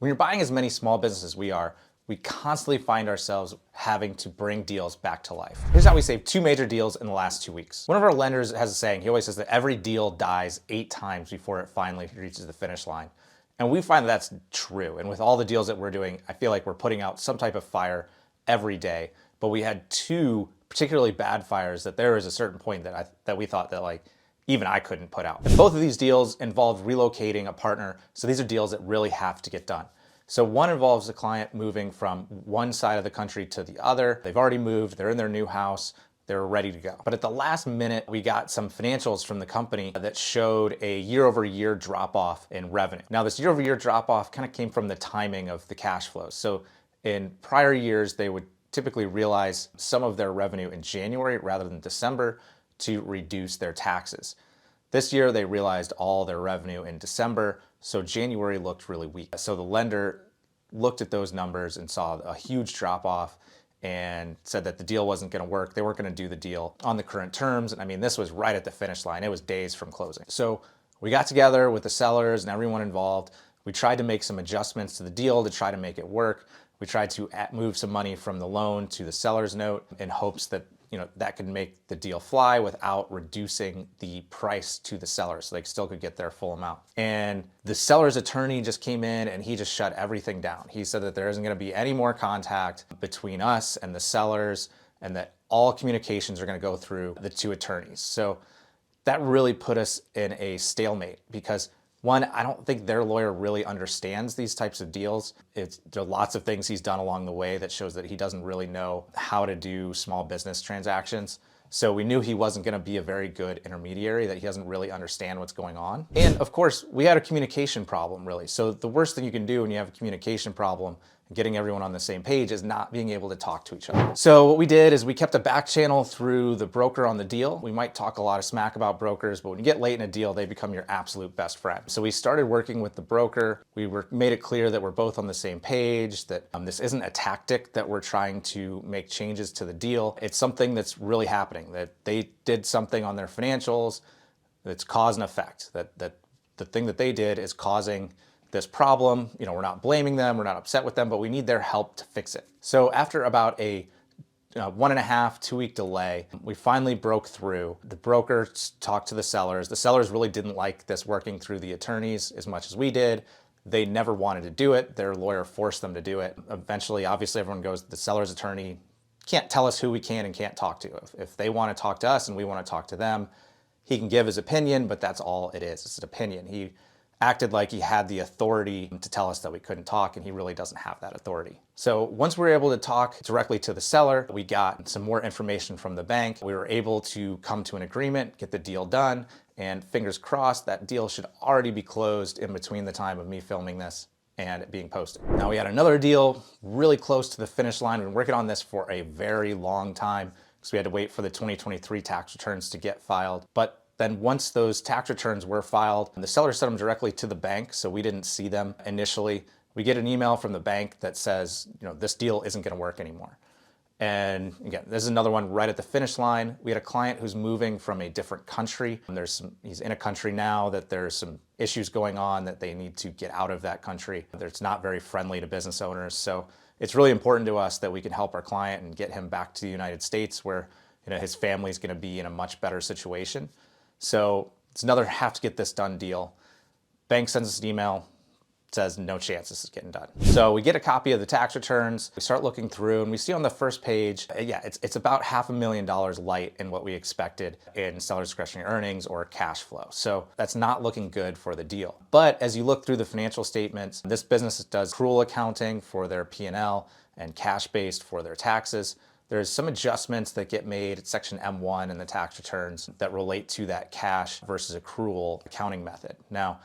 When you're buying as many small businesses as we are, we constantly find ourselves having to bring deals back to life. Here's how we saved 2 major deals in the last 2 weeks. One of our lenders has a saying. He always says that every deal dies 8 times before it finally reaches the finish line. And we find that that's true. And with all the deals that we're doing, I feel like we're putting out some type of fire every day. But we had 2 particularly bad fires that there was a certain point that we thought that like even I couldn't put out. And both of these deals involved relocating a partner. So these are deals that really have to get done. So one involves the client moving from one side of the country to the other. They've already moved, they're in their new house, they're ready to go. But at the last minute, we got some financials from the company that showed a year-over-year drop-off in revenue. Now this year-over-year drop-off kind of came from the timing of the cash flows. So in prior years, they would typically realize some of their revenue in January rather than December to reduce their taxes. This year, they realized all their revenue in December, so January looked really weak. So the lender looked at those numbers and saw a huge drop off and said that the deal wasn't gonna work. They weren't gonna do the deal on the current terms. And I mean, this was right at the finish line. It was days from closing. So we got together with the sellers and everyone involved. We tried to make some adjustments to the deal to try to make it work. We tried to move some money from the loan to the seller's note in hopes that that could make the deal fly without reducing the price to the seller so they still could get their full amount. And the seller's attorney just came in and he just shut everything down. He said that there isn't going to be any more contact between us and the sellers and that all communications are going to go through the 2 attorneys. So that really put us in a stalemate because one, I don't think their lawyer really understands these types of deals. There are lots of things he's done along the way that shows that he doesn't really know how to do small business transactions. So we knew he wasn't going to be a very good intermediary, that he doesn't really understand what's going on. And of course, we had a communication problem, really. So the worst thing you can do when you have a communication problem, getting everyone on the same page, is not being able to talk to each other. So what we did is we kept a back channel through the broker on the deal. We might talk a lot of smack about brokers, but when you get late in a deal, they become your absolute best friend. So we started working with the broker. We made it clear that we're both on the same page, that this isn't a tactic that we're trying to make changes to the deal. It's something that's really happening, that they did something on their financials that's cause and effect, that the thing that they did is causing this problem. We're not blaming them, we're not upset with them, but we need their help to fix it. So after about a 1.5, 2 week delay, we finally broke through. The broker talked to the sellers. The sellers really didn't like this working through the attorneys as much as we did. They never wanted to do it. Their lawyer forced them to do it. Eventually, obviously everyone goes, the seller's attorney can't tell us who we can and can't talk to. If they want to talk to us and we want to talk to them, he can give his opinion, but that's all it is. It's an opinion. He acted like he had the authority to tell us that we couldn't talk, and he really doesn't have that authority. So once we were able to talk directly to the seller, we got some more information from the bank. We were able to come to an agreement, get the deal done, and fingers crossed, that deal should already be closed in between the time of me filming this and it being posted. Now we had another deal really close to the finish line. We've been working on this for a very long time because we had to wait for the 2023 tax returns to get filed. But then once those tax returns were filed, the seller sent them directly to the bank, so we didn't see them initially. We get an email from the bank that says, this deal isn't going to work anymore. And again, this is another one right at the finish line. We had a client who's moving from a different country. He's in a country now that there's some issues going on that they need to get out of that country. It's not very friendly to business owners. So it's really important to us that we can help our client and get him back to the United States where his family's going to be in a much better situation. So it's another have to get this done deal. Bank sends us an email, says no chance this is getting done. So we get a copy of the tax returns, we start looking through, and we see on the first page, it's about $500,000 light in what we expected in seller discretionary earnings or cash flow. So that's not looking good for the deal. But as you look through the financial statements, this business does accrual accounting for their P&L and cash-based for their taxes. There's some adjustments that get made at Section M1 in the tax returns that relate to that cash versus accrual accounting method. Now,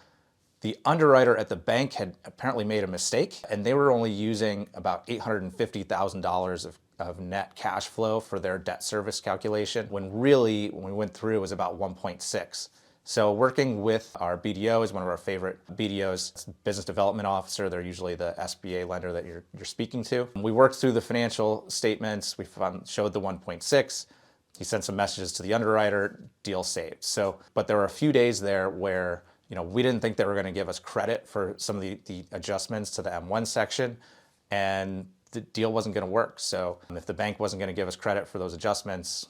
the underwriter at the bank had apparently made a mistake, and they were only using about $850,000 of net cash flow for their debt service calculation, when really, when we went through, it was about 1.6. So working with our BDO is one of our favorite BDOs, business development officer. They're usually the SBA lender that you're speaking to. We worked through the financial statements. We showed the 1.6. He sent some messages to the underwriter, deal saved. So, but there were a few days there where We didn't think they were going to give us credit for some of the adjustments to the M1 section, and the deal wasn't going to work. So if the bank wasn't going to give us credit for those adjustments,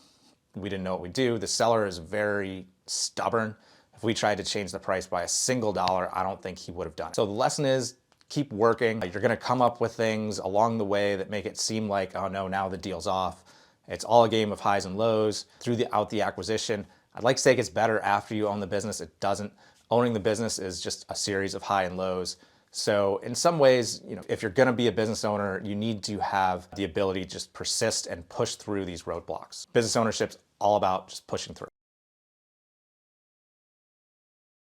we didn't know what we'd do. The seller is very stubborn. If we tried to change the price by a single dollar, I don't think he would have done it. So the lesson is, keep working. You're going to come up with things along the way that make it seem like, oh no, now the deal's off. It's all a game of highs and lows throughout the acquisition. I'd like to say it gets better after you own the business. It doesn't. Owning the business is just a series of high and lows. So in some ways, if you're going to be a business owner, you need to have the ability to just persist and push through these roadblocks. Business ownership's all about just pushing through.